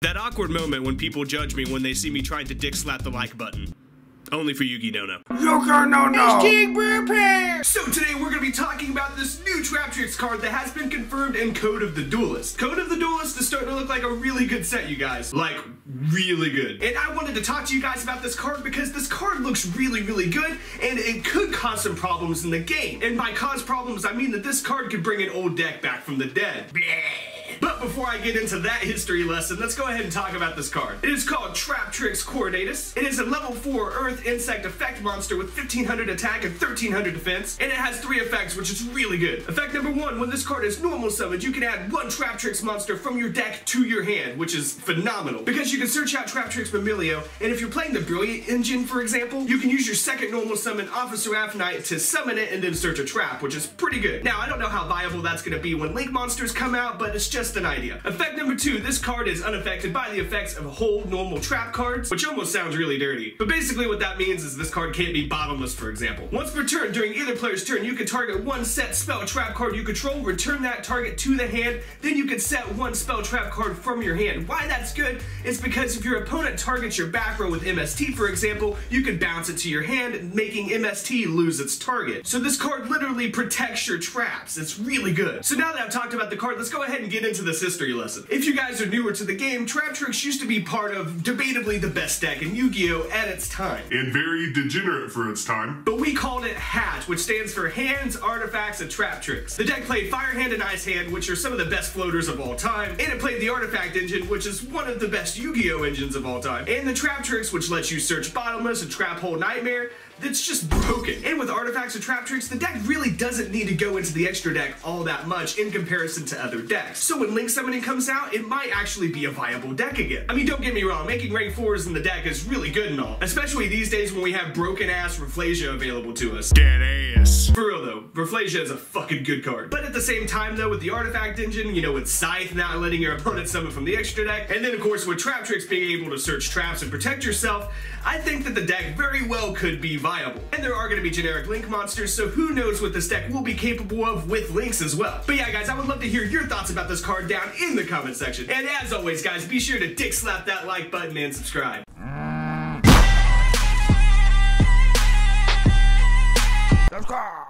That awkward moment when people judge me when they see me trying to dick slap the like button. Only for YugiNoNo. YugiNoNo! King Prepare! So today we're going to be talking about this new Traptrix card that has been confirmed in Code of the Duelist. Code of the Duelist is starting to look like a really good set, you guys. Like, really good. And I wanted to talk to you guys about this card because this card looks really, really good, and it could cause some problems in the game. And by cause problems, I mean that this card could bring an old deck back from the dead. Bleh. But before I get into that history lesson, let's go ahead and talk about this card. It is called Traptrix Coordinatus. It is a level 4 Earth Insect Effect monster with 1500 attack and 1300 defense, and it has 3 effects, which is really good. Effect number 1, when this card is normal summoned, you can add 1 Traptrix monster from your deck to your hand, which is phenomenal, because you can search out Traptrix Mamilio, and if you're playing the Brilliant engine, for example, you can use your second normal summon Officer Afnite to summon it and then search a trap, which is pretty good. Now, I don't know how viable that's going to be when Link monsters come out, but it's just an idea. Effect number 2, this card is unaffected by the effects of whole normal trap cards, which almost sounds really dirty. But basically what that means is this card can't be bottomless, for example. Once per turn, during either player's turn, you can target 1 set spell trap card you control, return that target to the hand, then you can set 1 spell trap card from your hand. Why that's good is because if your opponent targets your back row with MST, for example, you can bounce it to your hand, making MST lose its target. So this card literally protects your traps. It's really good. So now that I've talked about the card, let's go ahead and get into this history lesson. If you guys are newer to the game, Traptrix used to be part of debatably the best deck in Yu-Gi-Oh! At its time. And very degenerate for its time. But we called it HAT, which stands for Hands, Artifacts, and Traptrix. The deck played Fire Hand and Ice Hand, which are some of the best floaters of all time, and it played the Artifact engine, which is one of the best Yu-Gi-Oh! Engines of all time, and the Traptrix, which lets you search Bottomless and Trap Hole Nightmare. That's just broken. And with Artifacts and Traptrix, the deck really doesn't need to go into the extra deck all that much in comparison to other decks. So when Link Summoning comes out, it might actually be a viable deck again. I mean, don't get me wrong, making rank 4s in the deck is really good and all, especially these days when we have broken ass Rafflesia available to us. Dead ass. For real though, Rafflesia is a fucking good card. But at the same time though, with the Artifact engine, you know, with Scythe not letting your opponent summon from the extra deck, and then of course with Traptrix being able to search traps and protect yourself, I think that the deck very well could be viable. And there are going to be generic Link monsters, so who knows what this deck will be capable of with Links as well. But yeah guys, I would love to hear your thoughts about this card down in the comment section. And as always guys, be sure to dick slap that like button and subscribe. Subscribe.